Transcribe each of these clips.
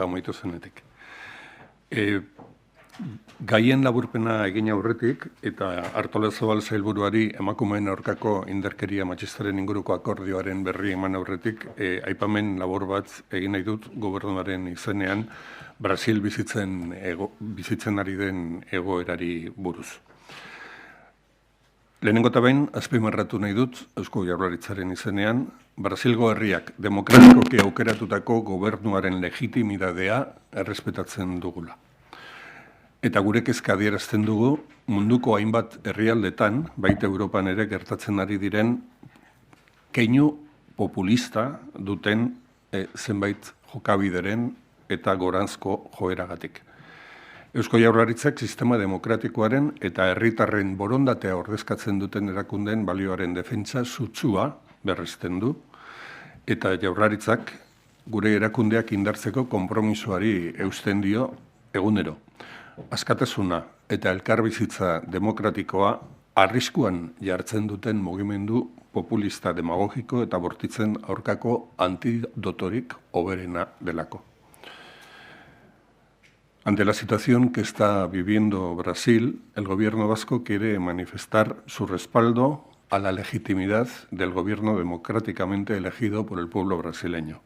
amaitu zenetik. Gaien laburpena egin aurretik eta Artolazabal sailburuari emakumeen aurkako indarkeria matxistaren inguruko akordioaren berri eman aurretik, aipamen labur bat egin nahi dut gobernuaren izenean Brasil bizitzen ari den egoerari buruz. Lehenengo eta behin, azpimarratu nahi dut, Eusko Jaurlaritzaren izenean, Brasilgo herriak demokratikoki aukeratutako gobernuaren legitimidadea errespetatzen dugula. Eta gure kezka adierazten dugu, munduko hainbat herrialdetan, baita Europan ere gertatzen ari diren, keinu populista duten zenbait jokabideren eta goranzko joeragatik. Eusko Jaurlaritzak sistema demokratikoaren eta herritarren borondatea ordezkatzen duten erakundeen balioaren defentsa sutsua berresten du, eta Jaurlaritzak gure erakundeak indartzeko konpromisoari eusten dio egunero. Askatasuna eta elkarbizitza demokratikoa arriskuan jartzen duten mugimendu populista demagogiko eta bortitzen aurkako antidotorik hoberena delako. Ante la situación que está viviendo Brasil, el gobierno vasco quiere manifestar su respaldo a la legitimidad del gobierno democráticamente elegido por el pueblo brasileño.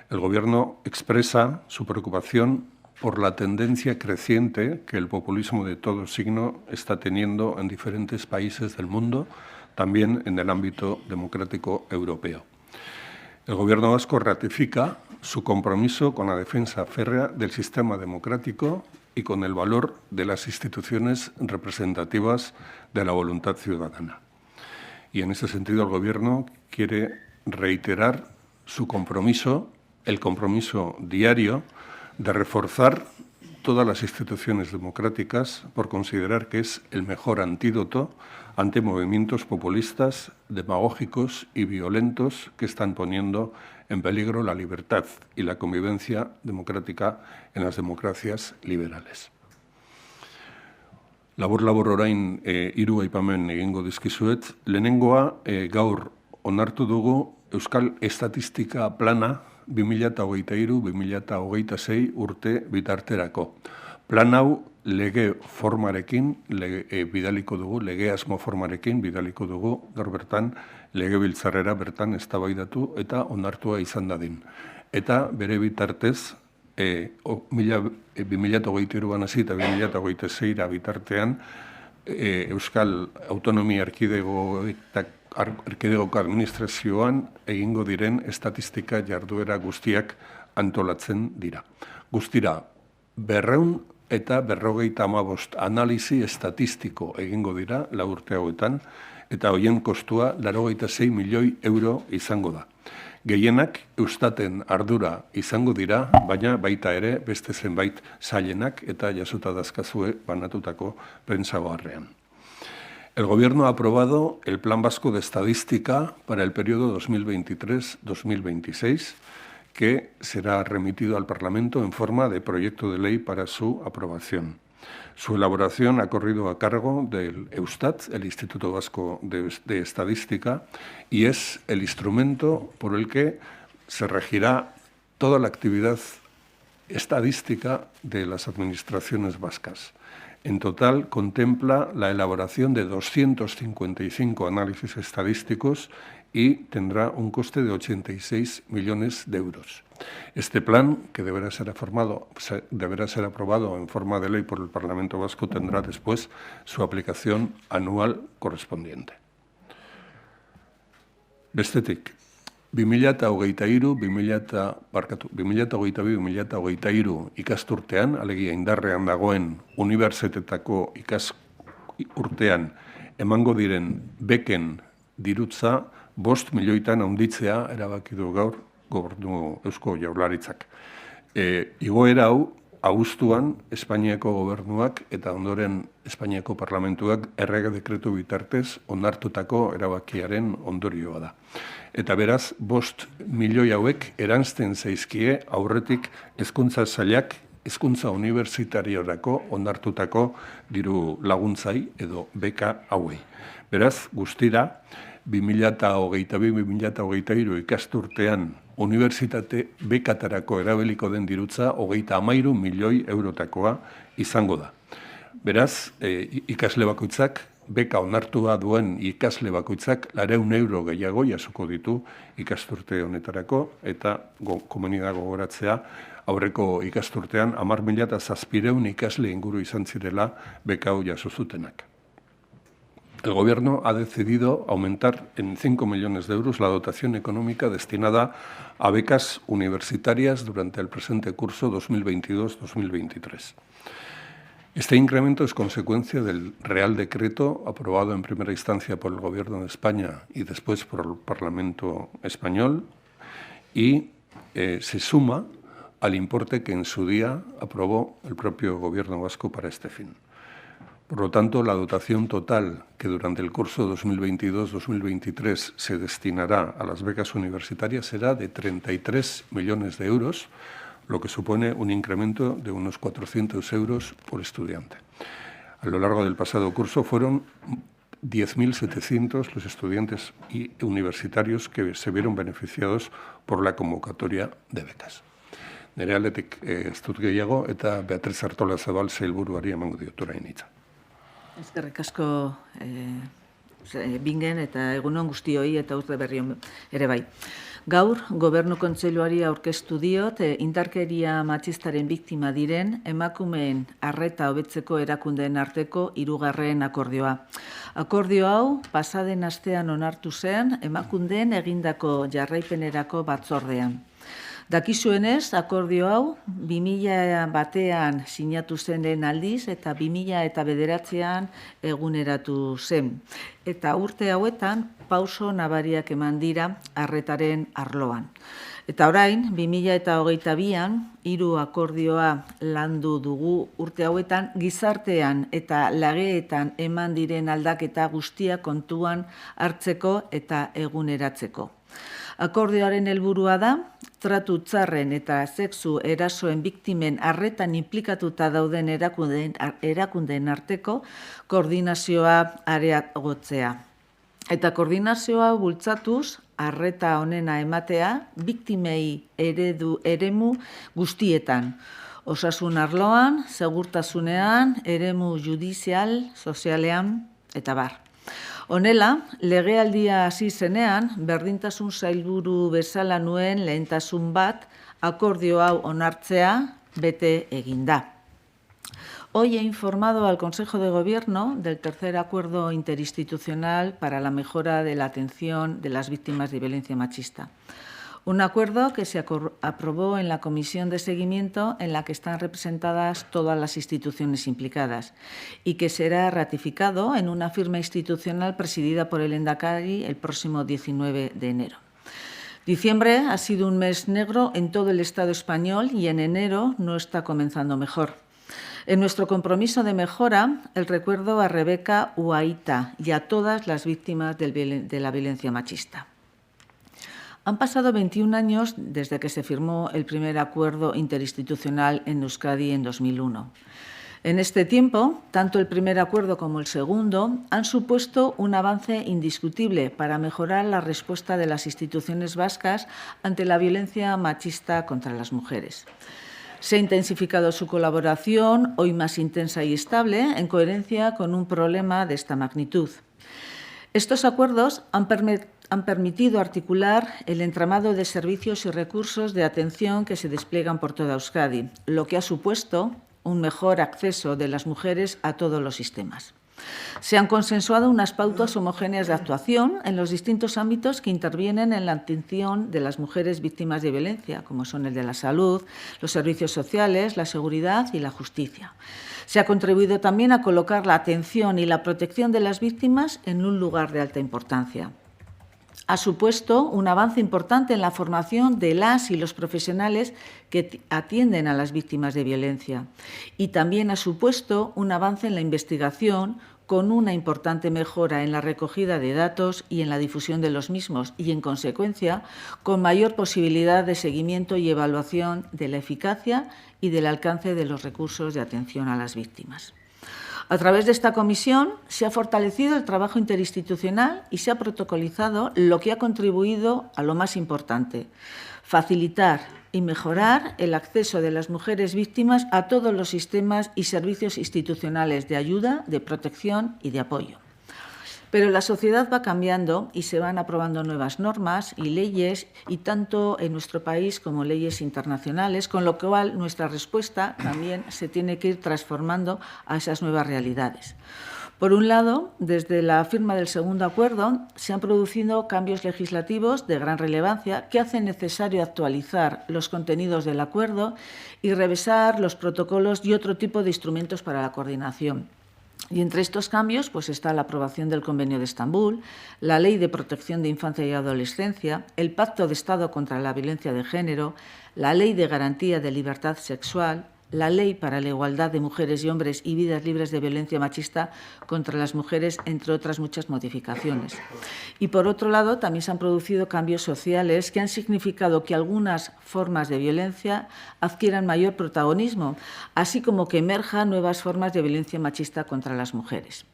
El gobierno expresa su preocupación por la tendencia creciente que el populismo de todo signo está teniendo en diferentes países del mundo, también en el ámbito democrático europeo. El gobierno vasco ratifica su compromiso con la defensa férrea del sistema democrático y con el valor de las instituciones representativas de la voluntad ciudadana. Y en ese sentido el Gobierno quiere reiterar su compromiso, el compromiso diario, de reforzar todas las instituciones democráticas por considerar que es el mejor antídoto ante movimientos populistas, demagógicos y violentos que están poniendo en peligro la libertad y la convivencia democrática en las democracias liberales. Labur orain hiru aipamen egingo dizkizuet. Lehenengoa gaur onartu dugu Euskal Estatistika Plana 2023-2026 urte bitarterako. Plan hau lege formarekin bidaliko dugu, lege asmo formarekin bidaliko dugu, gaur bertan legebiltzarrera bertan eztabaidatu eta onartua izan dadin. Eta bere bitartez, 2023an hasi eta 2026 bitartean, Euskal Autonomia Erkidegoko administrazioan egingo diren estatistika jarduera guztiak antolatzen dira. Guztira, 255 analizi estatistiko egingo dira 4 urte hauetan, eta hoien kostua 86 milioi euro izango da. Gehienak Eustaten ardura izango dira, baina baita ere beste zenbait sailenak eta jasota dazkazue banatutako prentsaoharrean. El Gobierno ha aprobado el Plan Vasco de Estadística para el periodo 2023-2026, que será remitido al Parlamento en forma de proyecto de ley para su aprobación. Su elaboración ha corrido a cargo del Eustat, el Instituto Vasco de Estadística, y es el instrumento por el que se regirá toda la actividad estadística de las administraciones vascas. En total, contempla la elaboración de 255 análisis estadísticos y tendrá un coste de 86 millones de euros. Este plan, que deberá ser aprobado en forma de ley por el Parlamento Vasco, tendrá después su aplicación anual correspondiente. Bestetik, 2022-2023 ikasturtean, alegia indarrean dagoen unibertsitetako ikasturtean emango diren beken dirutza 5 milioitan handitzea erabaki du gaur Gobernu Eusko Jaurlaritzak. Igoera hau abuztuan Espainiako gobernuak eta ondoren Espainiako parlamentuak errege dekretu bitartez onartutako erabakiaren ondorioa da. Eta beraz, 5 milioi hauek eranzten zaizkie aurretik hezkuntza sailak hezkuntza unibertsitariorako onartutako diru laguntzai edo beka hauei. Beraz, guztira, 2022-2023 ikasturtean unibertsitate bekatarako erabiliko den dirutza 33 milioi eurotakoa izango da. Beraz, ikasle bakoitzak, beka onartua duen ikasle bakoitzak 400 euro gehiago jasoko ditu ikasturte honetarako, eta komeni da gogoratzea, aurreko ikasturtean 10.700 ikasle inguru izan zirela beka hau jaso zutenak. El Gobierno ha decidido aumentar en 5 millones de euros la dotación económica destinada a becas universitarias durante el presente curso 2022-2023. Este incremento es consecuencia del Real Decreto aprobado en primera instancia por el Gobierno de España y después por el Parlamento español y se suma al importe que en su día aprobó el propio Gobierno vasco para este fin. Por lo tanto, la dotación total que durante el curso 2022-2023 se destinará a las becas universitarias será de 33 millones de euros, lo que supone un incremento de unos 400 euros por estudiante. A lo largo del pasado curso fueron 10.700 los estudiantes y universitarios que se vieron beneficiados por la convocatoria de becas. Nire aldetik ez dut gehiago eta Beatriz Artolazabal sailburuari emango diot orain hitza. Eskerrik asko bingen eta egunon guztioi eta urte berri ere bai. Gaur, Gobernu Kontseiluari aurkeztu diot, indarkeria matxistaren biktima diren emakumeen arreta hobetzeko erakundeen arteko 3. akordioa. Akordio hau, pasaden astean onartu zen emakundeen egindako jarraipenerako batzordean. Dakizuenez, akordio hau 2001 sinatu zenen aldiz eta 2009an eguneratu zen. Eta urte hauetan pauso nabariak eman dira arretaren arloan. Eta orain, 2022an 3 akordioa landu dugu urte hauetan gizartean eta legeetan eman diren aldaketa guztia kontuan hartzeko eta eguneratzeko. Akordioaren helburua da, tratu txarren eta sexu erasoen biktimen arretan inplikatuta dauden erakundeen arteko koordinazioa areagotzea. Eta koordinazioa bultzatuz, arreta honena ematea, biktimei eremu guztietan. Osasun arloan, segurtasunean, eremu judizial, sozialean, eta bar. Honela, legealdia hasi zenean, berdintasun sailburu bezala nuen lehentasun bat, akordio hau onartzea bete egin da. Hoy he informado al Consejo de Gobierno del tercer acuerdo interinstitucional para la mejora de la atención de las víctimas de violencia machista. Un acuerdo que se aprobó en la comisión de seguimiento en la que están representadas todas las instituciones implicadas y que será ratificado en una firma institucional presidida por el Lehendakari el próximo 19 de enero. Diciembre ha sido un mes negro en todo el Estado español y en enero no está comenzando mejor. En nuestro compromiso de mejora, el recuerdo a Rebeca Uaita y a todas las víctimas de la violencia machista. Han pasado 21 años desde que se firmó el primer acuerdo interinstitucional en Euskadi en 2001. En este tiempo, tanto el primer acuerdo como el segundo han supuesto un avance indiscutible para mejorar la respuesta de las instituciones vascas ante la violencia machista contra las mujeres. Se ha intensificado su colaboración, hoy más intensa y estable, en coherencia con un problema de esta magnitud. Estos acuerdos han permitido articular el entramado de servicios y recursos de atención que se despliegan por toda Euskadi, lo que ha supuesto un mejor acceso de las mujeres a todos los sistemas. Se han consensuado unas pautas homogéneas de actuación en los distintos ámbitos que intervienen en la atención de las mujeres víctimas de violencia, como son el de la salud, los servicios sociales, la seguridad y la justicia. Se ha contribuido también a colocar la atención y la protección de las víctimas en un lugar de alta importancia. Ha supuesto un avance importante en la formación de las y los profesionales que atienden a las víctimas de violencia y también ha supuesto un avance en la investigación con una importante mejora en la recogida de datos y en la difusión de los mismos y, en consecuencia, con mayor posibilidad de seguimiento y evaluación de la eficacia y del alcance de los recursos de atención a las víctimas. A través de esta comisión se ha fortalecido el trabajo interinstitucional y se ha protocolizado lo que ha contribuido a lo más importante, facilitar y mejorar el acceso de las mujeres víctimas a todos los sistemas y servicios institucionales de ayuda, de protección y de apoyo. Pero la sociedad va cambiando y se van aprobando nuevas normas y leyes, y tanto en nuestro país como leyes internacionales, con lo cual nuestra respuesta también se tiene que ir transformando a esas nuevas realidades. Por un lado, desde la firma del segundo acuerdo, se han producido cambios legislativos de gran relevancia que hacen necesario actualizar los contenidos del acuerdo y revisar los protocolos y otro tipo de instrumentos para la coordinación. Y entre estos cambios pues está la aprobación del Convenio de Estambul, la Ley de Protección de Infancia y Adolescencia, el Pacto de Estado contra la Violencia de Género, la Ley de Garantía de Libertad Sexual, la Ley para la Igualdad de Mujeres y Hombres y Vidas Libres de Violencia Machista contra las Mujeres, entre otras muchas modificaciones. Y, por otro lado, también se han producido cambios sociales que han significado que algunas formas de violencia adquieran mayor protagonismo, así como que emerjan nuevas formas de violencia machista contra las mujeres.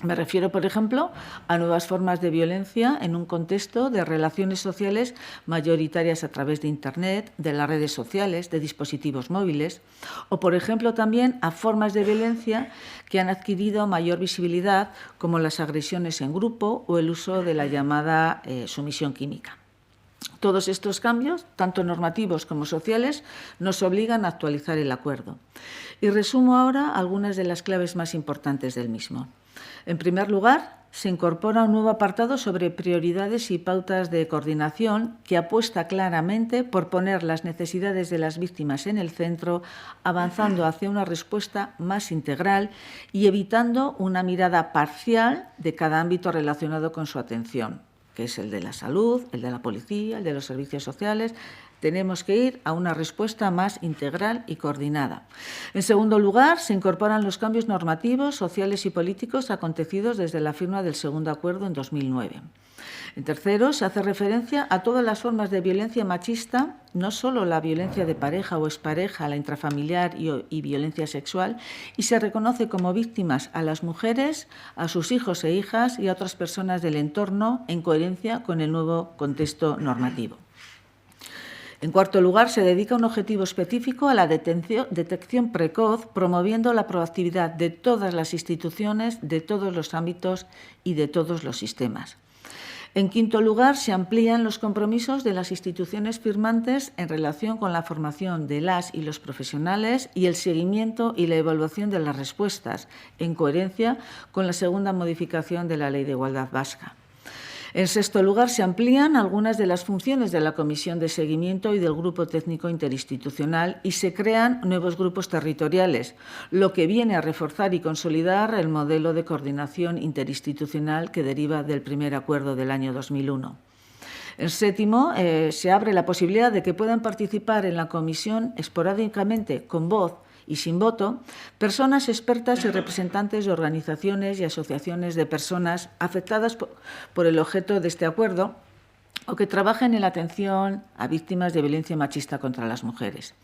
Me refiero, por ejemplo, a nuevas formas de violencia en un contexto de relaciones sociales mayoritarias a través de Internet, de las redes sociales, de dispositivos móviles, o, por ejemplo, también a formas de violencia que han adquirido mayor visibilidad, como las agresiones en grupo o el uso de la llamada sumisión química. Todos estos cambios, tanto normativos como sociales, nos obligan a actualizar el acuerdo. Y resumo ahora algunas de las claves más importantes del mismo. En primer lugar, se incorpora un nuevo apartado sobre prioridades y pautas de coordinación que apuesta claramente por poner las necesidades de las víctimas en el centro, avanzando hacia una respuesta más integral y evitando una mirada parcial de cada ámbito relacionado con su atención, que es el de la salud, el de la policía, el de los servicios sociales. Tenemos que ir a una respuesta más integral y coordinada. En segundo lugar, se incorporan los cambios normativos, sociales y políticos acontecidos desde la firma del segundo acuerdo en 2009. En tercero, se hace referencia a todas las formas de violencia machista, no solo la violencia de pareja o expareja, la intrafamiliar y violencia sexual, y se reconoce como víctimas a las mujeres, a sus hijos e hijas y a otras personas del entorno en coherencia con el nuevo contexto normativo. En cuarto lugar, se dedica un objetivo específico a la detección precoz, promoviendo la proactividad de todas las instituciones, de todos los ámbitos y de todos los sistemas. En quinto lugar, se amplían los compromisos de las instituciones firmantes en relación con la formación de las y los profesionales y el seguimiento y la evaluación de las respuestas, en coherencia con la segunda modificación de la Ley de Igualdad Vasca. En sexto lugar, se amplían algunas de las funciones de la Comisión de Seguimiento y del Grupo Técnico Interinstitucional y se crean nuevos grupos territoriales, lo que viene a reforzar y consolidar el modelo de coordinación interinstitucional que deriva del primer acuerdo del año 2001. En séptimo, se abre la posibilidad de que puedan participar en la comisión esporádicamente con voz y sin voto, personas expertas y representantes de organizaciones y asociaciones de personas afectadas por el objeto de este acuerdo o que trabajen en la atención a víctimas de violencia machista contra las mujeres.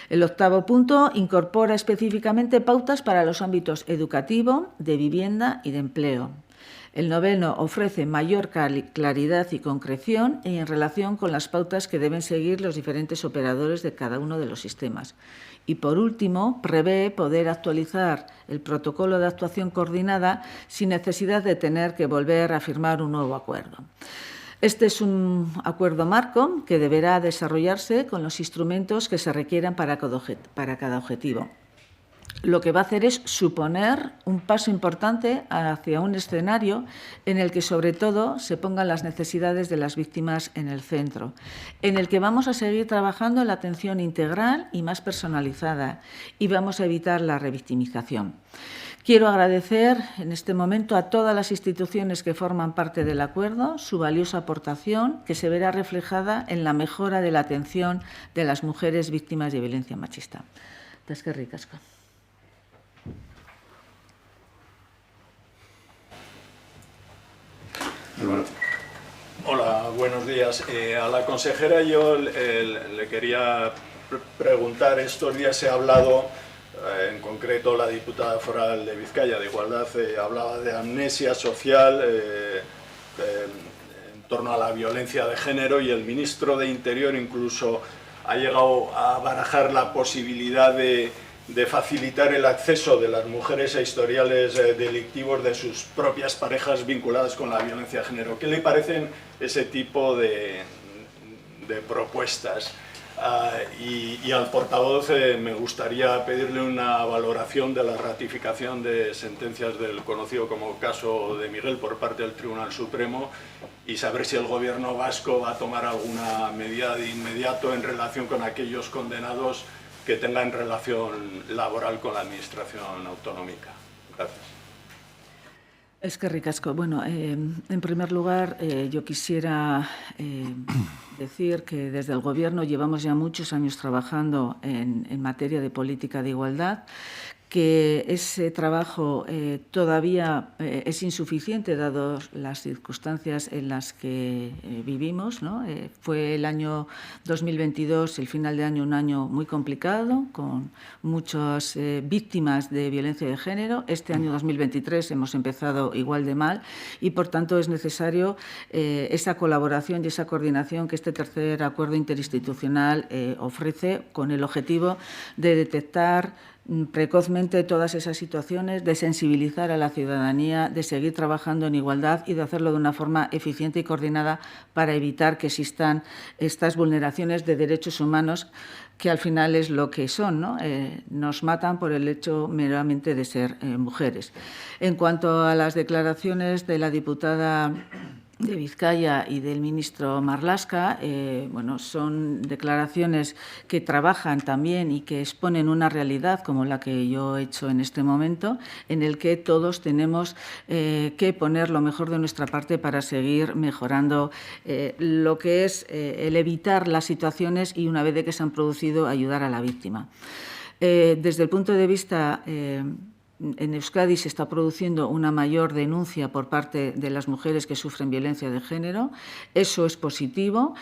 El octavo punto incorpora específicamente pautas para los ámbitos educativo, de vivienda y de empleo. El noveno ofrece mayor claridad y concreción en relación con las pautas que deben seguir los diferentes operadores de cada uno de los sistemas. Y, por último, prevé poder actualizar el protocolo de actuación coordinada sin necesidad de tener que volver a firmar un nuevo acuerdo. Este es un acuerdo marco que deberá desarrollarse con los instrumentos que se requieran para cada objetivo. Lo que va a hacer es suponer un paso importante hacia un escenario en el que, sobre todo, se pongan las necesidades de las víctimas en el centro, en el que vamos a seguir trabajando en la atención integral y más personalizada y vamos a evitar la revictimización. Quiero agradecer en este momento a todas las instituciones que forman parte del acuerdo su valiosa aportación, que se verá reflejada en la mejora de la atención de las mujeres víctimas de violencia machista. Eskerrik asko. Hola, buenos días. A la consejera yo le quería preguntar, estos días se ha hablado, en concreto la diputada foral de Vizcaya de Igualdad hablaba de amnesia social en torno a la violencia de género, y el ministro de Interior incluso ha llegado a barajar la posibilidad de facilitar el acceso de las mujeres a historiales delictivos de sus propias parejas vinculadas con la violencia de género. ¿Qué le parecen ese tipo de propuestas? Y al portavoz me gustaría pedirle una valoración de la ratificación de sentencias del conocido como caso de Miguel por parte del Tribunal Supremo, y saber si el gobierno vasco va a tomar alguna medida de inmediato en relación con aquellos condenados que tengan relación laboral con la administración autonómica. Gracias. Eskerrik asko. Bueno, en primer lugar, yo quisiera decir que desde el Gobierno llevamos ya muchos años trabajando en materia de política de igualdad, que ese trabajo todavía es insuficiente dadas las circunstancias en las que vivimos, ¿no? Fue el año 2022, el final de año, un año muy complicado, con muchas víctimas de violencia de género. Este año 2023 hemos empezado igual de mal y, por tanto, es necesario esa colaboración y esa coordinación que este tercer acuerdo interinstitucional ofrece, con el objetivo de detectar precozmente todas esas situaciones, de sensibilizar a la ciudadanía, de seguir trabajando en igualdad y de hacerlo de una forma eficiente y coordinada para evitar que existan estas vulneraciones de derechos humanos, que al final es lo que son, ¿no? Nos matan por el hecho meramente de ser mujeres. En cuanto a las declaraciones de la diputada de Vizcaya y del ministro Marlaska, bueno, son declaraciones que trabajan también y que exponen una realidad como la que yo he hecho en este momento, en el que todos tenemos que poner lo mejor de nuestra parte para seguir mejorando lo que es el evitar las situaciones y, una vez de que se han producido, ayudar a la víctima. Desde el punto de vista en Euskadi se está produciendo una mayor denuncia por parte de las mujeres que sufren violencia de género. Eso es positivo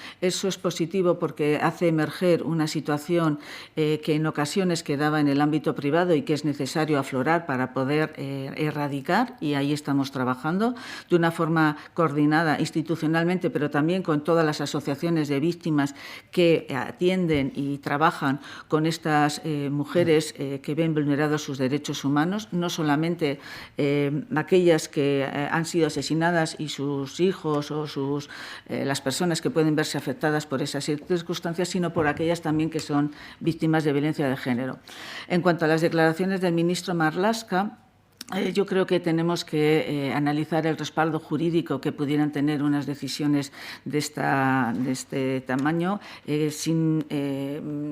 porque hace emerger una situación que en ocasiones quedaba en el ámbito privado y que es necesario aflorar para poder erradicar, y ahí estamos trabajando de una forma coordinada institucionalmente, pero también con todas las asociaciones de víctimas que atienden y trabajan con estas mujeres que ven vulnerados sus derechos humanos. No solamente aquellas que han sido asesinadas y sus hijos o las personas que pueden verse afectadas por esas circunstancias, sino por aquellas también que son víctimas de violencia de género. En cuanto a las declaraciones del ministro Marlaska, yo creo que tenemos que analizar el respaldo jurídico que pudieran tener unas decisiones de este tamaño sin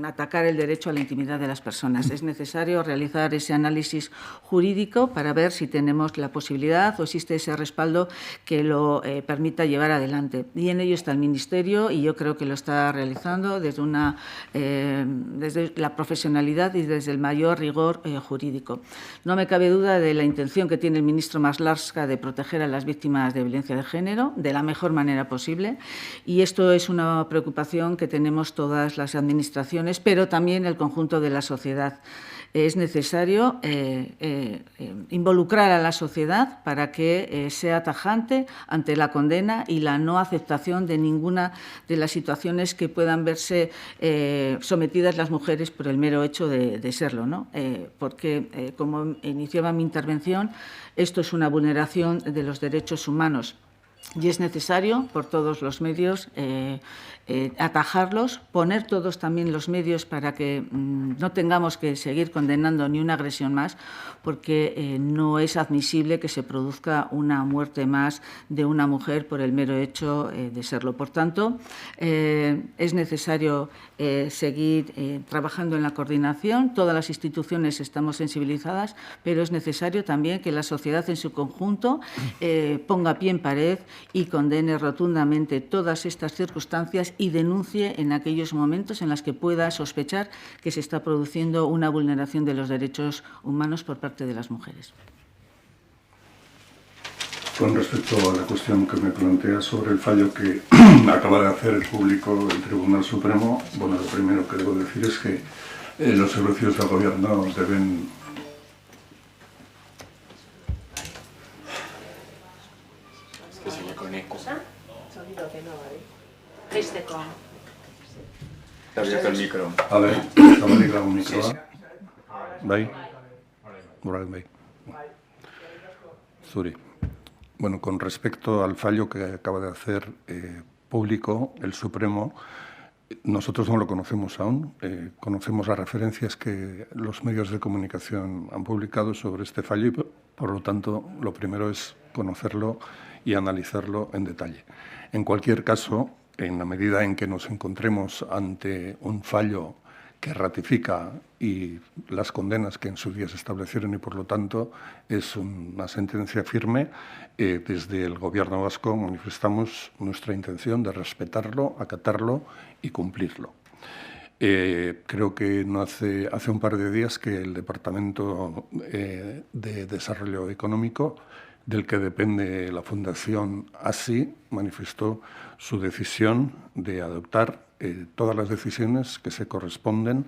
atacar el derecho a la intimidad de las personas. Es necesario realizar ese análisis jurídico para ver si tenemos la posibilidad o existe ese respaldo que lo permita llevar adelante. Y en ello está el Ministerio, y yo creo que lo está realizando desde la profesionalidad y desde el mayor rigor jurídico. No me cabe duda de la intención que tiene el ministro Marlaska de proteger a las víctimas de violencia de género de la mejor manera posible, y esto es una preocupación que tenemos todas las administraciones, pero también el conjunto de la sociedad. Es necesario involucrar a la sociedad para que sea tajante ante la condena y la no aceptación de ninguna de las situaciones que puedan verse sometidas las mujeres por el mero hecho de serlo, ¿no? Porque, como iniciaba mi intervención, esto es una vulneración de los derechos humanos. Y es necesario, por todos los medios, atajarlos, poner todos también los medios para que no tengamos que seguir condenando ni una agresión más, porque no es admisible que se produzca una muerte más de una mujer por el mero hecho de serlo. Por tanto, es necesario seguir trabajando en la coordinación. Todas las instituciones estamos sensibilizadas, pero es necesario también que la sociedad en su conjunto ponga pie en pared y condene rotundamente todas estas circunstancias y denuncie en aquellos momentos en los que pueda sospechar que se está produciendo una vulneración de los derechos humanos por parte de las mujeres. Con respecto a la cuestión que me plantea sobre el fallo que acaba de hacer público el Tribunal Supremo, bueno, lo primero que debo decir es que los servicios del Gobierno deben Esto el micro. A ver, zabalik dago mikroa. Bai. Bai. Zuri. Bueno, con respecto al fallo que acaba de hacer público el Supremo, nosotros no lo conocemos aún. Conocemos las referencias que los medios de comunicación han publicado sobre este fallo y, por lo tanto, lo primero es conocerlo y analizarlo en detalle. En cualquier caso, en la medida en que nos encontremos ante un fallo que ratifica y las condenas que en su día se establecieron y, por lo tanto, es una sentencia firme, desde el Gobierno vasco manifestamos nuestra intención de respetarlo, acatarlo y cumplirlo. Creo que no hace un par de días que el Departamento de Desarrollo Económico, del que depende la Fundación ASI, manifestó su decisión de adoptar todas las decisiones que se corresponden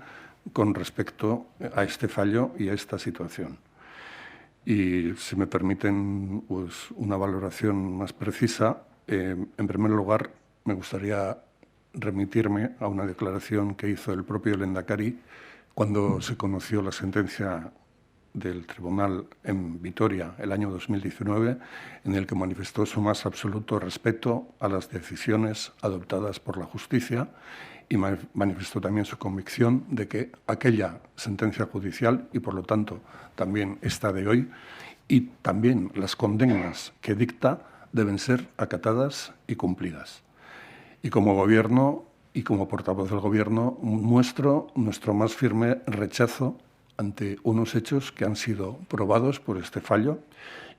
con respecto a este fallo y a esta situación. Y si me permiten pues, una valoración más precisa, en primer lugar me gustaría remitirme a una declaración que hizo el propio Lehendakari cuando se conoció la sentencia del Tribunal en Vitoria el año 2019, en el que manifestó su más absoluto respeto a las decisiones adoptadas por la justicia y manifestó también su convicción de que aquella sentencia judicial, y por lo tanto también esta de hoy, y también las condenas que dicta, deben ser acatadas y cumplidas. Y como Gobierno y como portavoz del Gobierno muestro nuestro más firme rechazo ante unos hechos que han sido probados por este fallo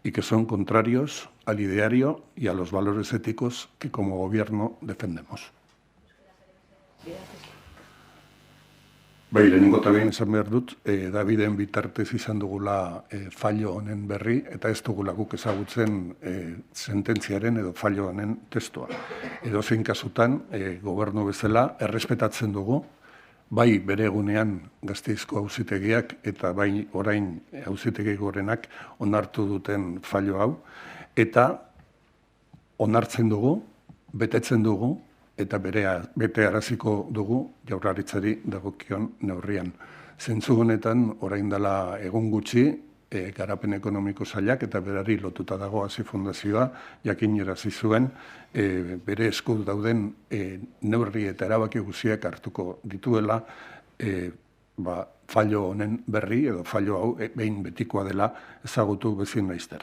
y que son contrarios al ideario y a los valores éticos que como Gobierno defendemos. Bai, lehenengo eta behin esan behar dut, Daviden bitartez izan dugula fallo honen berri, eta ez dugula guk ezagutzen sententziaren edo fallo honen testua. Edozein kasutan, gobernu bezala, errespetatzen dugu, bai bere egunean Gasteizko auzitegiak eta bai orain auzitegi gorenak onartu duten fallo hau, eta onartzen dugu, betetzen dugu, eta betearaziko dugu Jaurlaritzari dagokion neurrian. Zentzu honetan, orain dela egun gutxi, Garapen Ekonomiko Sailak eta berari lotuta dago ASI Fundazioa jakinarazi zuen bere esku dauden neurri eta erabaki guztiak hartuko dituela fallo honen berri edo fallo hau behin betikoa dela ezagutu bezin laizter.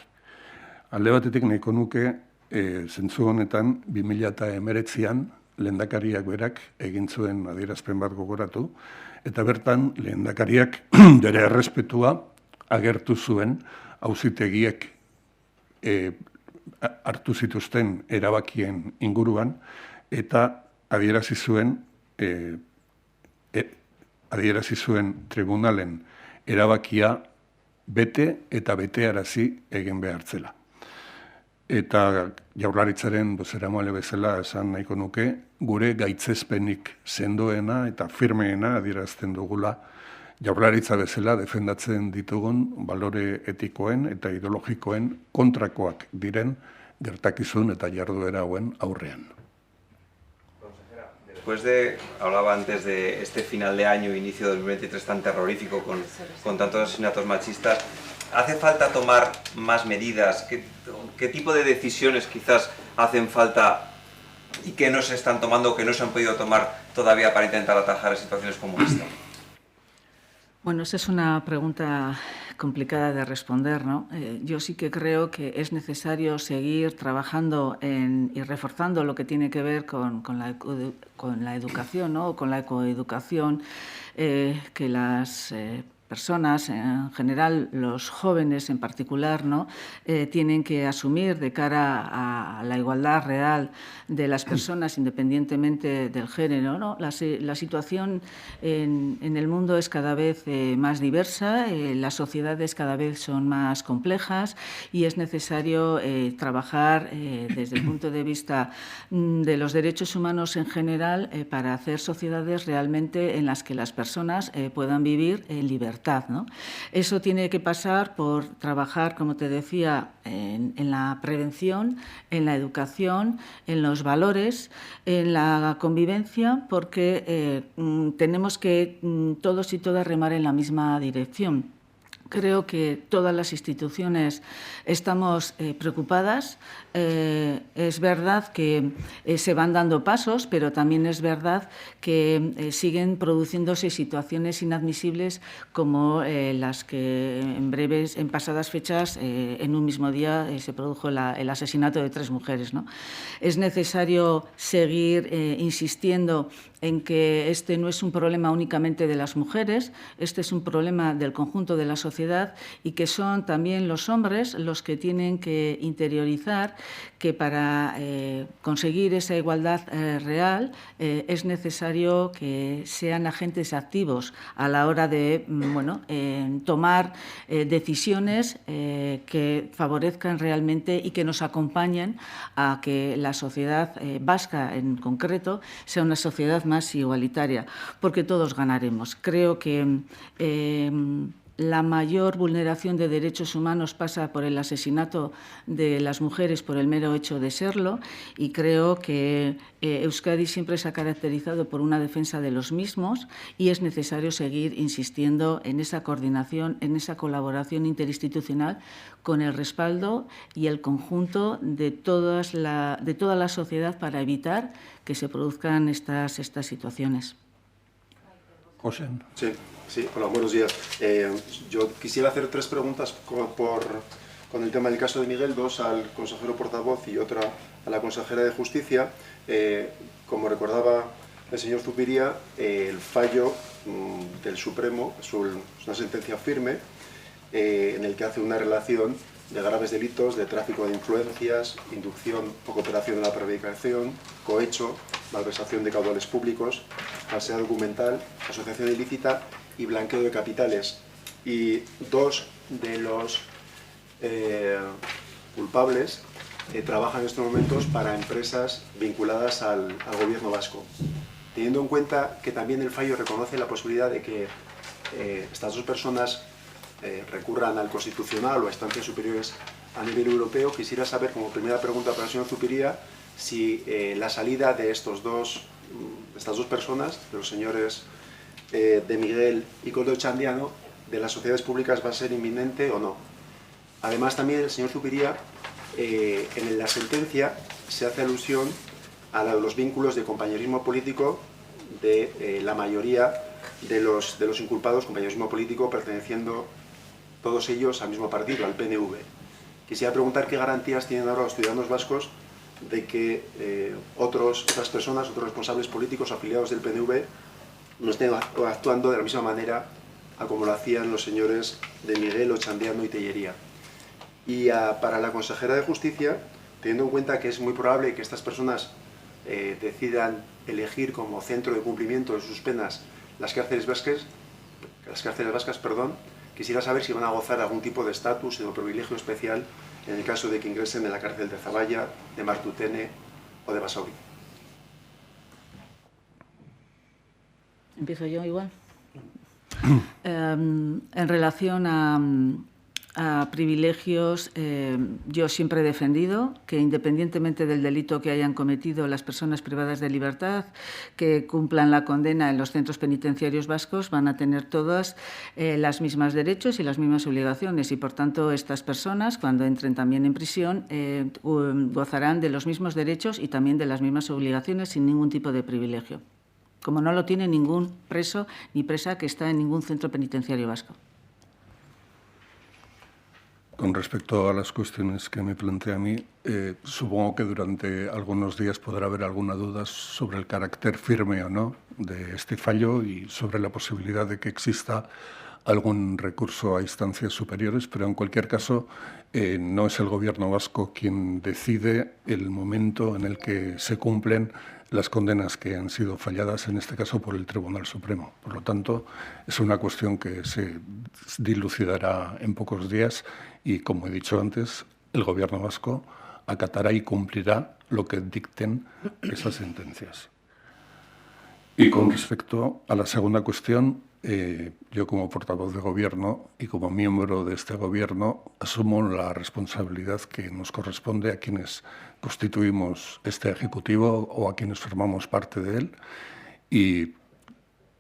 Alde batetik nahiko nuke zentzu honetan 2019an Lehendakariak berak egin zuen adierazpen bat gogoratu, eta bertan Lehendakariak bere errespetua agertu zuen auzitegiek hartu zituzten erabakien inguruan, eta adierazi zuen tribunalen erabakia bete eta betearazi egin behar zela. Eta Jaurlaritzaren bozeramaile bezala esan nahiko nuke, gure gaitzespenik sendoena eta firmeena adierazten dugula Jaurlaritza bezala defendatzen ditugun balore etikoen eta ideologikoen kontrakoak diren gertakizun eta jarduera hauen aurrean. Hablaba antes de este final de año, inicio del 2023 tan terrorífico con tantos asesinatos machistas. ¿Hace falta tomar más medidas? ¿Qué tipo de decisiones quizás hacen falta y que no se están tomando o que no se han podido tomar todavía para intentar atajar situaciones como esta? Bueno, esa es una pregunta complicada de responder, ¿no? Yo sí que creo que es necesario seguir trabajando y reforzando lo que tiene que ver con la educación, ¿no? O con la ecoeducación, que las personas, en general los jóvenes en particular, ¿no? Tienen que asumir de cara a la igualdad real de las personas independientemente del género, ¿no? La situación en el mundo es cada vez más diversa, las sociedades cada vez son más complejas y es necesario trabajar desde el punto de vista de los derechos humanos en general para hacer sociedades realmente en las que las personas puedan vivir en libertad. libertad, ¿no? Eso tiene que pasar por trabajar, como te decía, en la prevención, en la educación, en los valores, en la convivencia, porque tenemos que todos y todas remar en la misma dirección. Creo que todas las instituciones estamos preocupadas. Es verdad que se van dando pasos, pero también es verdad que siguen produciéndose situaciones inadmisibles como las que en pasadas fechas, en un mismo día, se produjo el asesinato de 3 mujeres, ¿no? Es necesario seguir insistiendo en que este no es un problema únicamente de las mujeres, este es un problema del conjunto de la sociedad y que son también los hombres los que tienen que interiorizar que para conseguir esa igualdad real es necesario que sean agentes activos a la hora de tomar decisiones que favorezcan realmente y que nos acompañen a que la sociedad vasca en concreto sea una sociedad más igualitaria, porque todos ganaremos. Creo que la mayor vulneración de derechos humanos pasa por el asesinato de las mujeres por el mero hecho de serlo y creo que Euskadi siempre se ha caracterizado por una defensa de los mismos y es necesario seguir insistiendo en esa coordinación, en esa colaboración interinstitucional con el respaldo y el conjunto de toda la sociedad para evitar que se produzcan estas situaciones. José. Sí, hola, buenos días. Yo quisiera hacer 3 preguntas con el tema del caso de Miguel, 2 al consejero portavoz y otra a la consejera de Justicia. Como recordaba el señor Zupiria, el fallo del Supremo es una sentencia firme en el que hace una relación de graves delitos de tráfico de influencias, inducción o cooperación en la prevaricación, cohecho, malversación de caudales públicos, falsedad documental, asociación ilícita y blanqueo de capitales. Y 2 de los culpables trabajan en estos momentos para empresas vinculadas al gobierno vasco. Teniendo en cuenta que también el fallo reconoce la posibilidad de que estas 2 personas recurran al Constitucional o a instancias superiores a nivel europeo, quisiera saber, como primera pregunta para el señor Zupiria, si la salida de estas 2 personas, de los señores de Miguel y Koldo Txandiano, de las sociedades públicas va a ser inminente o no. Además, también el señor Zupiria, en la sentencia se hace alusión a los vínculos de compañerismo político de la mayoría de los inculpados, compañerismo político perteneciendo todos ellos al mismo partido, al PNV. Quisiera preguntar qué garantías tienen ahora los ciudadanos vascos de que otras personas, otros responsables políticos afiliados del PNV no estén actuando de la misma manera a como lo hacían los señores de Miguel, Ochandiano y Tellería. Y para la consejera de Justicia, teniendo en cuenta que es muy probable que estas personas decidan elegir como centro de cumplimiento de sus penas las cárceles vascas, quisiera saber si van a gozar algún tipo de estatus o privilegio especial en el caso de que ingresen en la cárcel de Zaballa, de Martutene o de Basauri. ¿Empiezo yo igual? En relación a privilegios, yo siempre he defendido que independientemente del delito que hayan cometido las personas privadas de libertad, que cumplan la condena en los centros penitenciarios vascos, van a tener todas los mismos derechos y las mismas obligaciones y, por tanto, estas personas, cuando entren también en prisión, gozarán de los mismos derechos y también de las mismas obligaciones sin ningún tipo de privilegio, como no lo tiene ningún preso ni presa que está en ningún centro penitenciario vasco. Con respecto a las cuestiones que me plantea a mí, supongo que durante algunos días podrá haber alguna duda sobre el carácter firme o no de este fallo y sobre la posibilidad de que exista algún recurso a instancias superiores, pero en cualquier caso no es el Gobierno vasco quien decide el momento en el que se cumplen las condenas que han sido falladas, en este caso por el Tribunal Supremo. Por lo tanto, es una cuestión que se dilucidará en pocos días y, como he dicho antes, el Gobierno vasco acatará y cumplirá lo que dicten esas sentencias. Y con respecto a la segunda cuestión, yo como portavoz de gobierno y como miembro de este gobierno asumo la responsabilidad que nos corresponde a quienes constituimos este Ejecutivo o a quienes formamos parte de él, y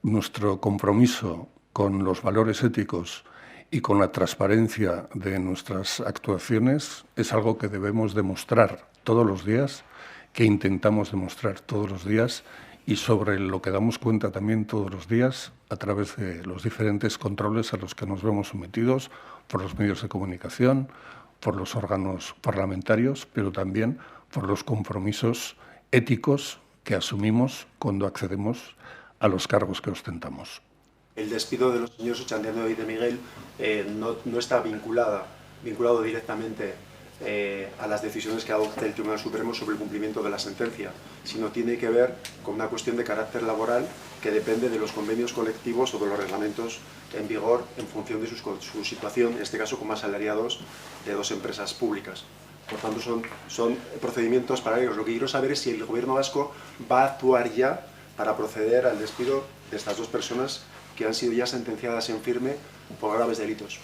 nuestro compromiso con los valores éticos y con la transparencia de nuestras actuaciones es algo que debemos demostrar todos los días, que intentamos demostrar todos los días y sobre lo que damos cuenta también todos los días a través de los diferentes controles a los que nos vemos sometidos por los medios de comunicación, por los órganos parlamentarios, pero también por los compromisos éticos que asumimos cuando accedemos a los cargos que ostentamos. El despido de los señores Ochandiano y de Miguel no está vinculado directamente a las decisiones que adopte el Tribunal Supremo sobre el cumplimiento de la sentencia, sino tiene que ver con una cuestión de carácter laboral que depende de los convenios colectivos o de los reglamentos en vigor en función de su situación, en este caso como asalariados de dos empresas públicas. Por tanto, son procedimientos paralelos. Lo que quiero saber es si el Gobierno vasco va a actuar ya para proceder al despido de estas dos personas que han sido ya sentenciadas en firme por graves delitos.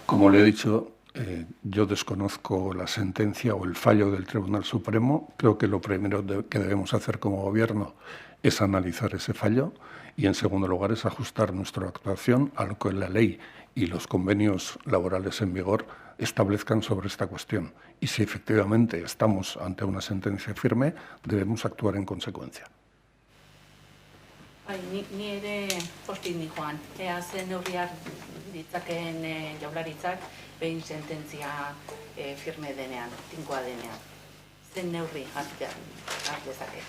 Como le he dicho, yo desconozco la sentencia o el fallo del Tribunal Supremo. Creo que lo primero que debemos hacer como Gobierno es analizar ese fallo y, en segundo lugar, es ajustar nuestra actuación a lo que la ley y los convenios laborales en vigor establezcan sobre esta cuestión. Y si efectivamente estamos ante una sentencia firme, debemos actuar en consecuencia. Ni ere postik ni joan. Ea zen neurriak ditzakeen jaurlaritzak behin sententzia firme denean, tinkoa denean. Zen neurri har ditzake.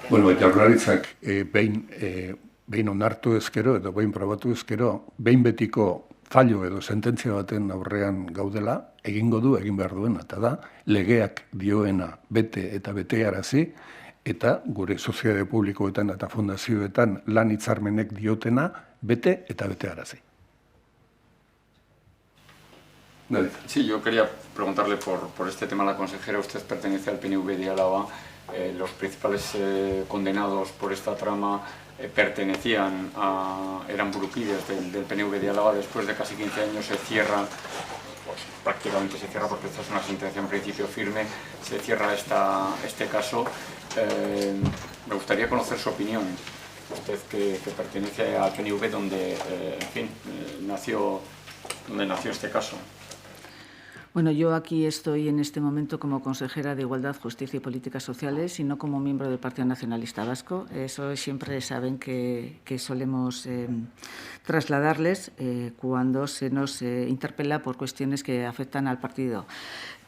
Bueno, jaurlaritzak behin onartu ezkero edo behin probatu ezkero, behin betiko fallo edo sententzia baten aurrean gaudela, egingo du egin behar duena, eta da, legeak dioena bete eta betearazi, eta gure sozietate publikoetan eta fundazioetan lan hitzarmenek diotena bete eta betearazi. Sí, yo quería preguntarle por este tema a la consejera. Usted pertenece al PNV de Álava. Los principales condenados por esta trama eran buruquíes del PNV de Álava. Después de casi 15 años se cierra, pues prácticamente se cierra porque esta es una sentencia en principio firme, se cierra este caso. Me gustaría conocer su opinión. Usted que pertenece al PNV donde, en fin, nació este caso. Bueno, yo aquí estoy en este momento como consejera de Igualdad, Justicia y Políticas Sociales y no como miembro del Partido Nacionalista Vasco. Eso siempre saben que solemos trasladarles cuando se nos interpela por cuestiones que afectan al partido.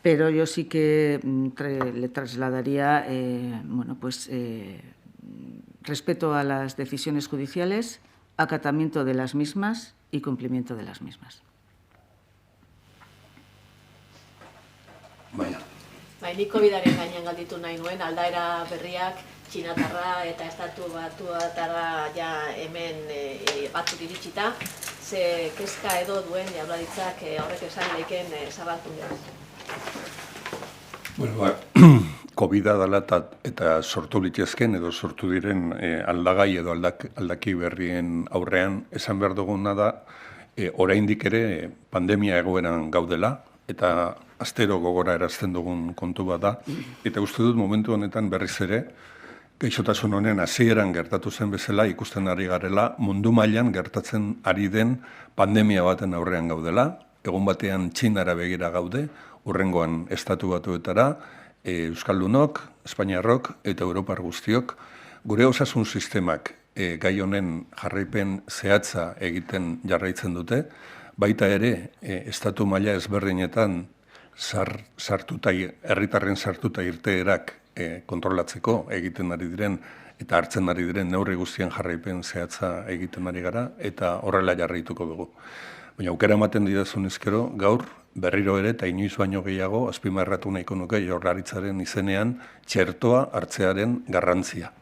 Pero yo sí que le trasladaría respeto a las decisiones judiciales, acatamiento de las mismas y cumplimiento de las mismas. Ni COVID-aren gainean galditu nahi nuen, aldaera berriak, txinatarra eta estatu batuatarra ja hemen batzuk iritsita, ze kezka edo duen jaurlaritzak horrek esan daiken zabalkundeaz. COVID-a dela eta sortu litezken edo sortu diren aldagai edo aldaki berrien aurrean esan behar duguna da oraindik ere pandemia egoeran gaudela eta astero gogora erazten dugun kontu bat da, eta uste dut momentu honetan berriz ere, gaixotasun honen hasieran gertatu zen bezala ikusten ari garela, mundu mailan gertatzen ari den pandemia baten aurrean gaudela, egun batean Txinara begira gaude, hurrengoan estatu batuetara, Euskaldunok, Espainiarrok eta Europar guztiok, gure osasun sistemak gai honen jarraipen zehatza egiten jarraitzen dute, baita ere, estatu maila ezberdinetan herritarren sartuta irteerak kontrolatzeko egiten ari diren eta hartzen ari diren neurri guztien jarraipen zehatza egiten ari gara eta horrela jarraituko dugu. Baina aukera ematen didazun ezkero, gaur berriro ere eta inoiz baino gehiago azpimarratu nahiko nuke Jaurlaritzaren izenean txertoa hartzearen garrantzia.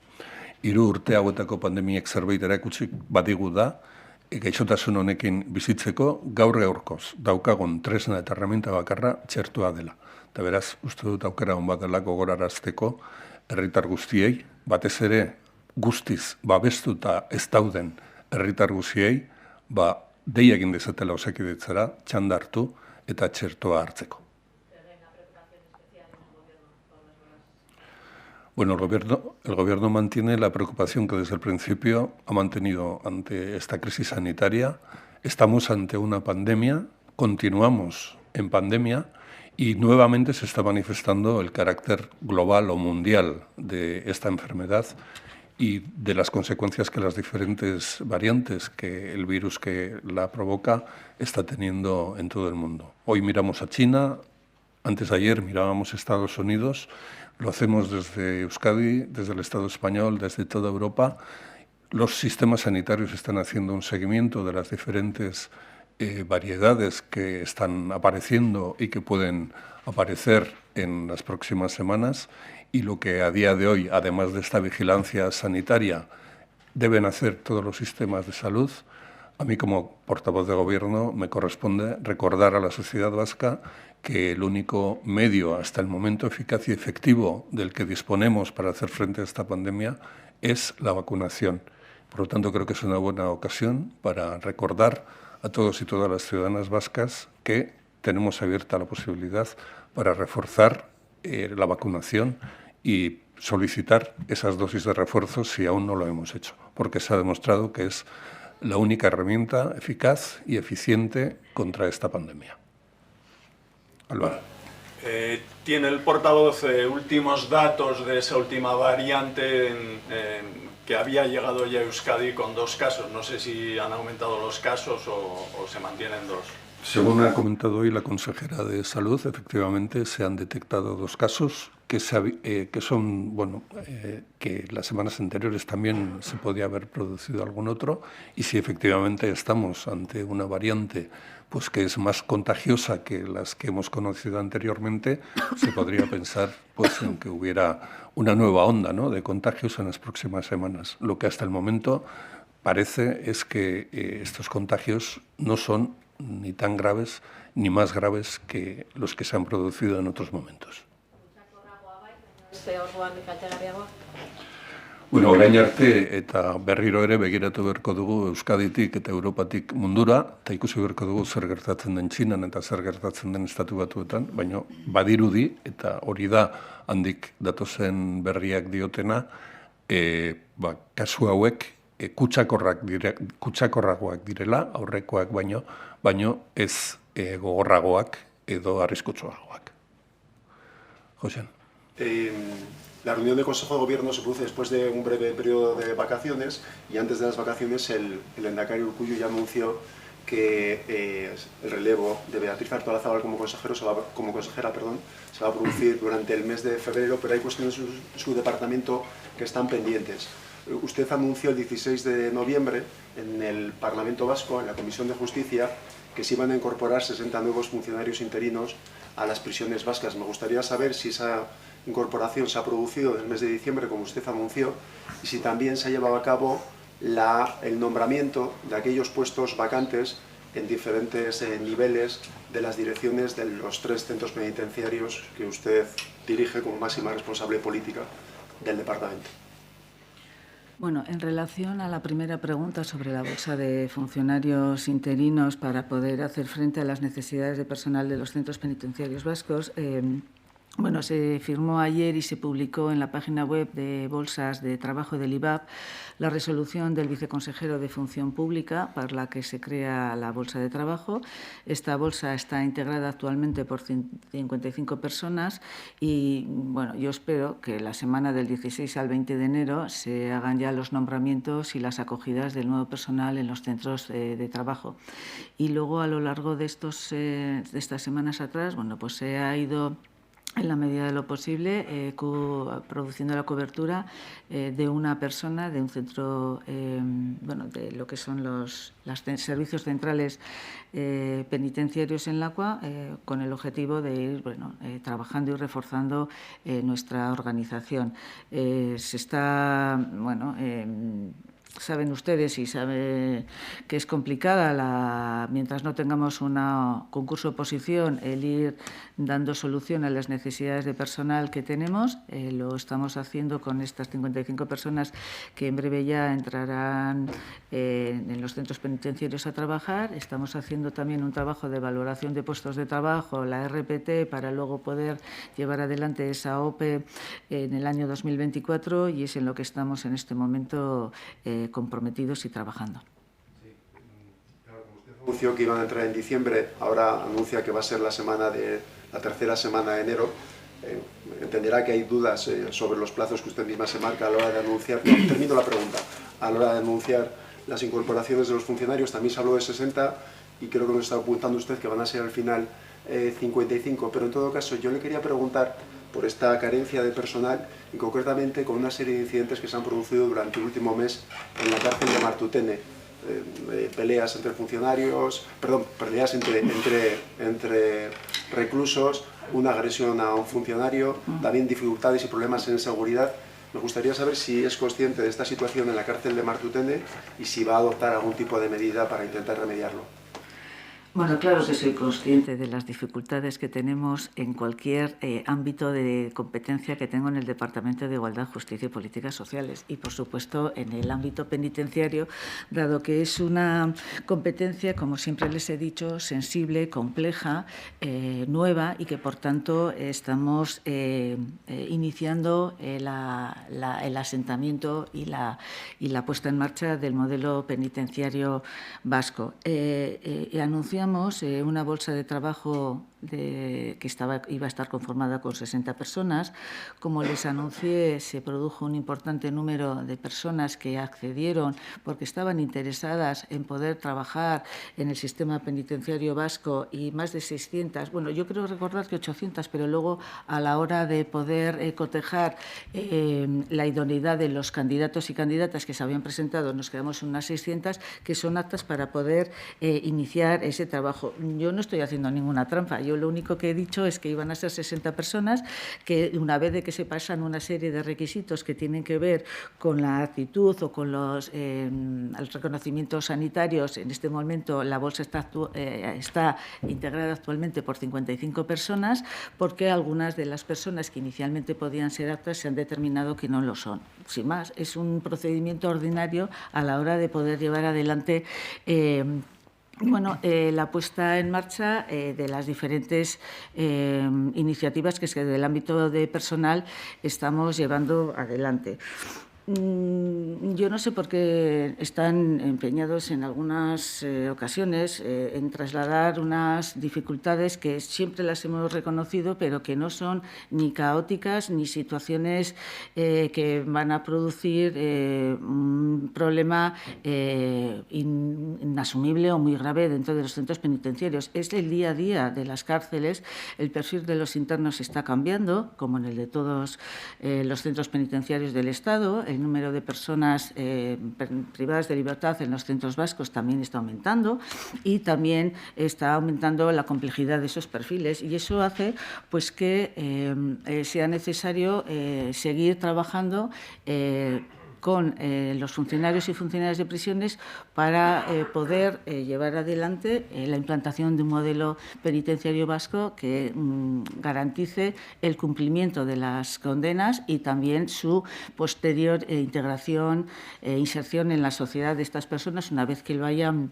3 urte hauetako pandemiek zerbait erakutsi badigu da, gaixotasun honekin bizitzeko gaur-gaurkoz daukagun tresna eta herramienta bakarra txertoa dela. Eta beraz, uste dut aukera hon bat dela gogorarazteko herritar guztiei, batez ere guztiz babestuta ez dauden herritar guziei, deia egin dezatela Osakidetzara, txanda hartu eta txertoa hartzeko. Bueno, el gobierno mantiene la preocupación que desde el principio ha mantenido ante esta crisis sanitaria. Estamos ante una pandemia, continuamos en pandemia y nuevamente se está manifestando el carácter global o mundial de esta enfermedad y de las consecuencias que las diferentes variantes que el virus que la provoca está teniendo en todo el mundo. Hoy miramos a China, antes de ayer mirábamos a Estados Unidos. Lo hacemos desde Euskadi, desde el Estado español, desde toda Europa. Los sistemas sanitarios están haciendo un seguimiento de las diferentes variedades que están apareciendo y que pueden aparecer en las próximas semanas. Y lo que a día de hoy, además de esta vigilancia sanitaria, deben hacer todos los sistemas de salud. A mí, como portavoz de Gobierno, me corresponde recordar a la sociedad vasca que el único medio hasta el momento eficaz y efectivo del que disponemos para hacer frente a esta pandemia es la vacunación. Por lo tanto, creo que es una buena ocasión para recordar a todos y todas las ciudadanas vascas que tenemos abierta la posibilidad para reforzar la vacunación y solicitar esas dosis de refuerzo si aún no lo hemos hecho, porque se ha demostrado que es la única herramienta eficaz y eficiente contra esta pandemia. Álvaro. ¿Tiene el portavoz últimos datos de esa última variante que había llegado ya a Euskadi con 2 casos? No sé si han aumentado los casos o se mantienen 2. Según ha comentado hoy la consejera de Salud, efectivamente se han detectado 2 casos que son, bueno, que las semanas anteriores también se podía haber producido algún otro, y si efectivamente estamos ante una variante pues que es más contagiosa que las que hemos conocido anteriormente, se podría pensar pues en que hubiera una nueva onda, ¿no?, de contagios en las próximas semanas. Lo que hasta el momento parece es que estos contagios no son ni tan graves ni más graves que los que se han producido en otros momentos. Bueno, orain arte eta berriro ere begiratu beharko dugu Euskaditik eta Europatik mundura, eta ikusi beharko dugu zer gertatzen den Txinan eta zer gertatzen den Estatu Batuetan, baina badirudi, eta hori da handik datozen berriak diotena, kasu hauek kutsakorragoak direla, aurrekoak baino ez gogorragoak edo arriskutsuagoak. José. La reunión del Consejo de Gobierno se produce después de un breve periodo de vacaciones, y antes de las vacaciones el lehendakari Urkullu ya anunció que el relevo de Beatriz Artolazabal como consejera se va a producir durante el mes de febrero, pero hay cuestiones en su departamento que están pendientes. Usted anunció el 16 de noviembre en el Parlamento Vasco, en la Comisión de Justicia, que se iban a incorporar 60 nuevos funcionarios interinos a las prisiones vascas. Me gustaría saber si esa incorporación se ha producido en el mes de diciembre, como usted anunció, y si también se ha llevado a cabo el nombramiento de aquellos puestos vacantes en diferentes niveles de las direcciones de los 3 centros penitenciarios que usted dirige como máxima responsable política del departamento. Bueno, en relación a la primera pregunta sobre la bolsa de funcionarios interinos para poder hacer frente a las necesidades de personal de los centros penitenciarios vascos, bueno, se firmó ayer y se publicó en la página web de Bolsas de Trabajo del IVAP la resolución del viceconsejero de Función Pública para la que se crea la Bolsa de Trabajo. Esta bolsa está integrada actualmente por 55 personas y, bueno, yo espero que la semana del 16 al 20 de enero se hagan ya los nombramientos y las acogidas del nuevo personal en los centros de trabajo. Y luego, a lo largo de estas semanas atrás, bueno, pues se ha ido, en la medida de lo posible, produciendo la cobertura de una persona de un centro, bueno, de lo que son los servicios centrales penitenciarios en Lakua, con el objetivo de ir, bueno, trabajando y reforzando nuestra organización. Se está, bueno, saben ustedes y sabe que es complicada mientras no tengamos un concurso-oposición, el ir dando solución a las necesidades de personal que tenemos. Lo estamos haciendo con estas 55 personas que en breve ya entrarán en los centros penitenciarios a trabajar. Estamos haciendo también un trabajo de valoración de puestos de trabajo, la RPT, para luego poder llevar adelante esa OPE en el año 2024, y es en lo que estamos en este momento comprometidos y trabajando. Sí, claro, como usted anunció que iban a entrar en diciembre, ahora anuncia que va a ser la tercera semana de enero. Entenderá que hay dudas sobre los plazos que usted misma se marca a la hora de anunciar. No, termino la pregunta. A la hora de anunciar las incorporaciones de los funcionarios, también se habló de 60 y creo que nos está apuntando usted que van a ser al final 55, pero en todo caso yo le quería preguntar por esta carencia de personal y concretamente con una serie de incidentes que se han producido durante el último mes en la cárcel de Martutene. Peleas entre funcionarios, peleas entre reclusos, una agresión a un funcionario, también dificultades y problemas en seguridad. Me gustaría saber si es consciente de esta situación en la cárcel de Martutene y si va a adoptar algún tipo de medida para intentar remediarlo. Bueno, claro que soy consciente de las dificultades que tenemos en cualquier ámbito de competencia que tengo en el Departamento de Igualdad, Justicia y Políticas Sociales y, por supuesto, en el ámbito penitenciario, dado que es una competencia, como siempre les he dicho, sensible, compleja, nueva y que, por tanto, estamos iniciando el asentamiento y la puesta en marcha del modelo penitenciario vasco. Anunciamos una bolsa de trabajo que iba a estar conformada con 60 personas. Como les anuncié, se produjo un importante número de personas que accedieron porque estaban interesadas en poder trabajar en el sistema penitenciario vasco, y más de 600, bueno, yo creo recordar que 800, pero luego a la hora de poder cotejar la idoneidad de los candidatos y candidatas que se habían presentado, nos quedamos en unas 600 que son aptas para poder iniciar ese trabajo. Yo no estoy haciendo ninguna trampa. Yo lo único que he dicho es que iban a ser 60 personas que, una vez de que se pasan una serie de requisitos que tienen que ver con la actitud o con los reconocimientos sanitarios, en este momento la bolsa está integrada actualmente por 55 personas, porque algunas de las personas que inicialmente podían ser aptas se han determinado que no lo son. Sin más, es un procedimiento ordinario a la hora de poder llevar adelante la puesta en marcha de las diferentes iniciativas que desde el ámbito de personal estamos llevando adelante. Yo no sé por qué están empeñados en algunas ocasiones en trasladar unas dificultades que siempre las hemos reconocido, pero que no son ni caóticas ni situaciones que van a producir un problema inasumible o muy grave dentro de los centros penitenciarios. Es el día a día de las cárceles. El perfil de los internos está cambiando, como en el de todos los centros penitenciarios del Estado. El número de personas privadas de libertad en los centros vascos también está aumentando, y también está aumentando la complejidad de esos perfiles, y eso hace pues que sea necesario seguir trabajando con los funcionarios y funcionarias de prisiones para poder llevar adelante la implantación de un modelo penitenciario vasco que garantice el cumplimiento de las condenas y también su posterior integración e inserción en la sociedad de estas personas una vez que hayan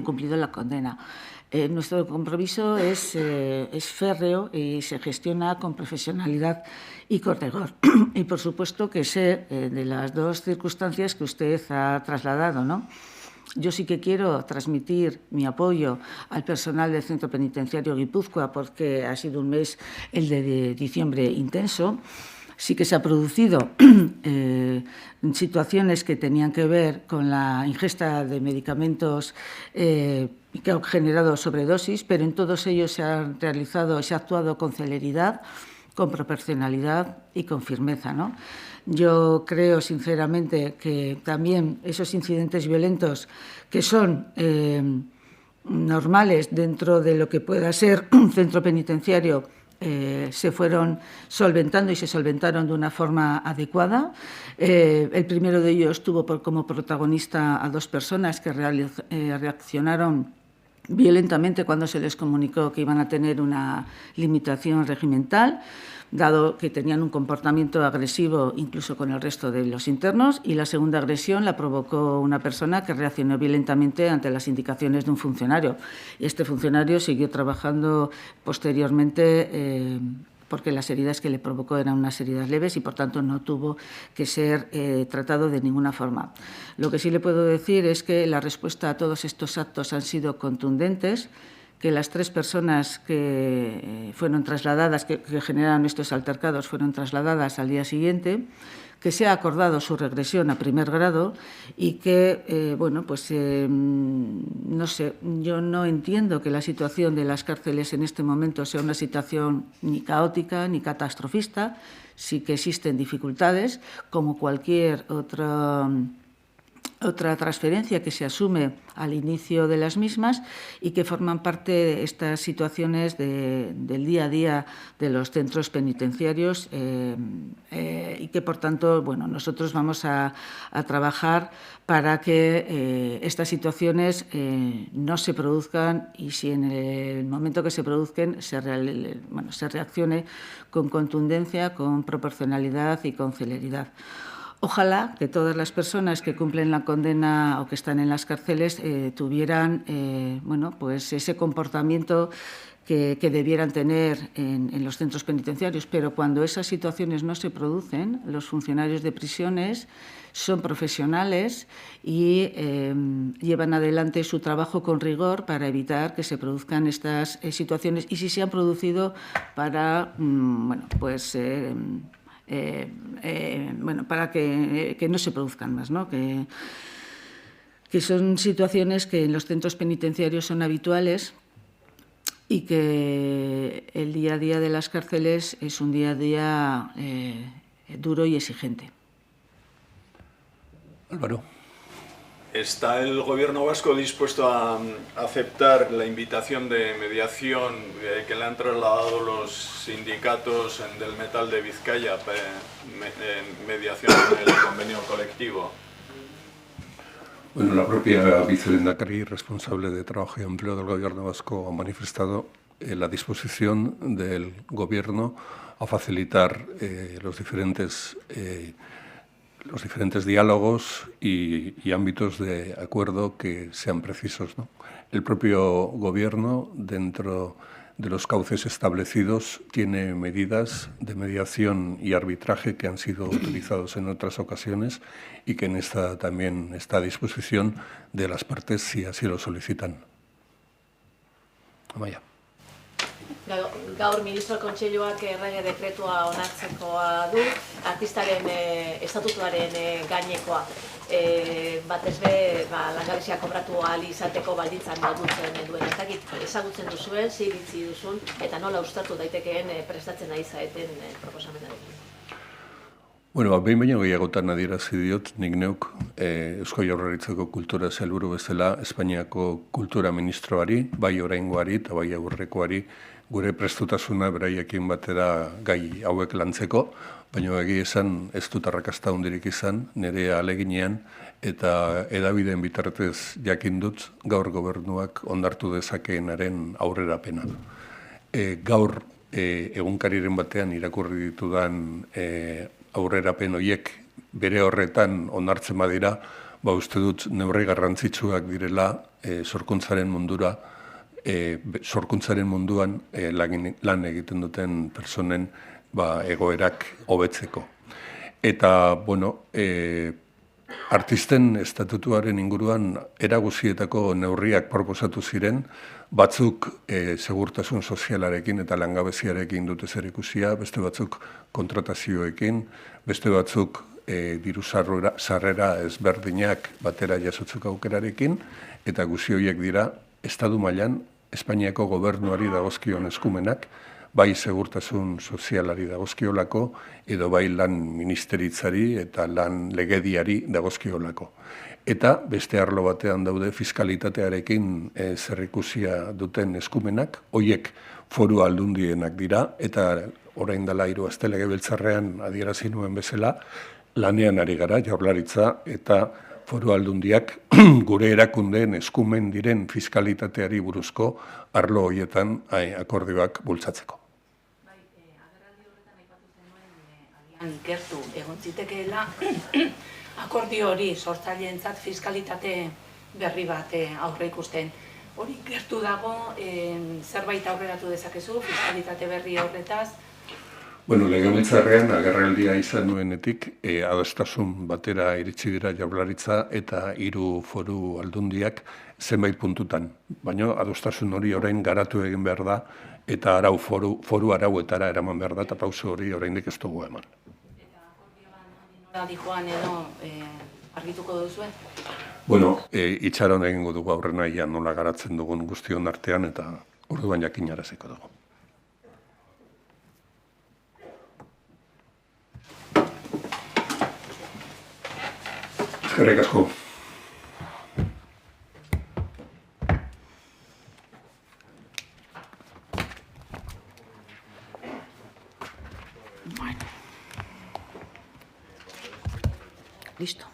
cumplido la condena. Nuestro compromiso es férreo y se gestiona con profesionalidad y con rigor. Y, por supuesto, que sé de las dos circunstancias que usted ha trasladado, ¿no? Yo sí que quiero transmitir mi apoyo al personal del Centro Penitenciario Guipúzcoa, porque ha sido un mes, el de diciembre, intenso. Sí que se ha producido situaciones que tenían que ver con la ingesta de medicamentos que han generado sobredosis, pero en todos ellos se ha actuado con celeridad, con proporcionalidad y con firmeza, ¿no? Yo creo sinceramente que también esos incidentes violentos que son normales dentro de lo que pueda ser un centro penitenciario se fueron solventando y se solventaron de una forma adecuada. El primero de ellos tuvo como protagonista a 2 personas que reaccionaron violentamente cuando se les comunicó que iban a tener una limitación regimental, dado que tenían un comportamiento agresivo incluso con el resto de los internos, y la segunda agresión la provocó una persona que reaccionó violentamente ante las indicaciones de un funcionario. Este funcionario siguió trabajando posteriormente porque las heridas que le provocó eran unas heridas leves y, por tanto, no tuvo que ser tratado de ninguna forma. Lo que sí le puedo decir es que la respuesta a todos estos actos han sido contundentes, que las 3 personas que fueron trasladadas, que generaron estos altercados, fueron trasladadas al día siguiente, que se ha acordado su regresión a primer grado y que, no sé, yo no entiendo que la situación de las cárceles en este momento sea una situación ni caótica ni catastrofista. Sí que existen dificultades, como cualquier otra transferencia que se asume al inicio de las mismas y que forman parte de estas situaciones del día a día de los centros penitenciarios y que, por tanto, nosotros vamos a trabajar para que estas situaciones no se produzcan y si en el momento que se produzcan se reaccione con contundencia, con proporcionalidad y con celeridad. Ojalá que todas las personas que cumplen la condena o que están en las cárceles tuvieran ese comportamiento que debieran tener en los centros penitenciarios, pero cuando esas situaciones no se producen, los funcionarios de prisiones son profesionales y llevan adelante su trabajo con rigor para evitar que se produzcan estas situaciones y si se han producido para para que no se produzcan más, ¿no? Que son situaciones que en los centros penitenciarios son habituales y que el día a día de las cárceles es un día a día duro y exigente. Álvaro. ¿Está el Gobierno vasco dispuesto a aceptar la invitación de mediación que le han trasladado los sindicatos del metal de Vizcaya, mediación en el convenio colectivo? Bueno, la propia vicelehendakari, responsable de Trabajo y Empleo del Gobierno vasco, ha manifestado la disposición del Gobierno a facilitar los diferentes diálogos y ámbitos de acuerdo que sean precisos, ¿no? El propio Gobierno, dentro de los cauces establecidos, tiene medidas de mediación y arbitraje que han sido utilizados en otras ocasiones y que en esta también está a disposición de las partes si así lo solicitan. Amaia. Gaur Ministro Kontseiluak errege dekretua onartzekoa du, artistaren estatutuaren gainekoa. Batez be, langabezia kobratu ahal izateko baldintzak malgutzen duen. Ezagutzen duzuen, ziritzi duzun, eta nola uztartu daitekeen prestatzen ari zaeten proposamenarekin. Bueno, behin baino gehiagotan adierazi diot, nik neuk Eusko Jaurlaritzako kultura sailburu bezala Espainiako kultura ministroari, bai oraingoari eta bai aurrekoari, gure prestutasuna beraiekin batera gai hauek lantzeko, baina egia esan ez dut arrakasta handirik izan, nire ahaleginean eta hedabideen bitartez jakin dut gaur gobernuak ondartu dezakeenaren aurrerapena. Gaur egunkariren batean irakurri ditudan aurrerapen horiek bere horretan onartzen badira, uste dut neurri garrantzitsuak direla sorkuntzaren munduan lan egiten duten personen egoerak hobetzeko. Eta, artisten estatutuaren inguruan eraguzietako neurriak proposatu ziren, batzuk segurtasun sozialarekin eta langabeziarekin dute zerikusia, beste batzuk kontratazioekin, beste batzuk diru sarrera ezberdinak batera jasotzeko aukerarekin, eta guzti horiek dira, estatu mailan Espainiako gobernuari dagozkion eskumenak, bai segurtasun sozialari dagozkiolako, edo bai lan ministeritzari eta lan legediari dagozkiolako. eta beste arlo batean daude fiskalitatearekin zerikusia duten eskumenak, hoiek foru aldundienak dira, eta orain dela 3 aste legebiltzarrean adierazi nuen bezala, lanean ari gara Jaurlaritza eta foru aldundiak gure erakundeen eskumen diren fiskalitateari buruzko arlo horietan akordioak bultzatzeko. Agerraldi horretan aipatu zenuen agian gertu egon zitekeela akordio hori sortzaileentzat fiskalitate berri bat aurre ikusten. Hori gertu dago, zerbait aurreratu dezakezu fiskalitate berri horretaz? Bueno, legebiltzarrean agerraldia izan nuenetik, adostasun batera iritsi dira Jaurlaritza eta 3 foru aldundiak zenbait puntutan. Baina adostasun hori orain garatu egin behar da eta foru arauetara eraman behar da, eta pauso hori oraindik ez dugu eman. Eta akordioan nola dijoan edo argituko duzuen? Bueno, itxaron egingo dugu aurrena ia nola garatzen dugun guztion artean eta orduan jakinaraziko dugu. Eskerrik asko. Listo.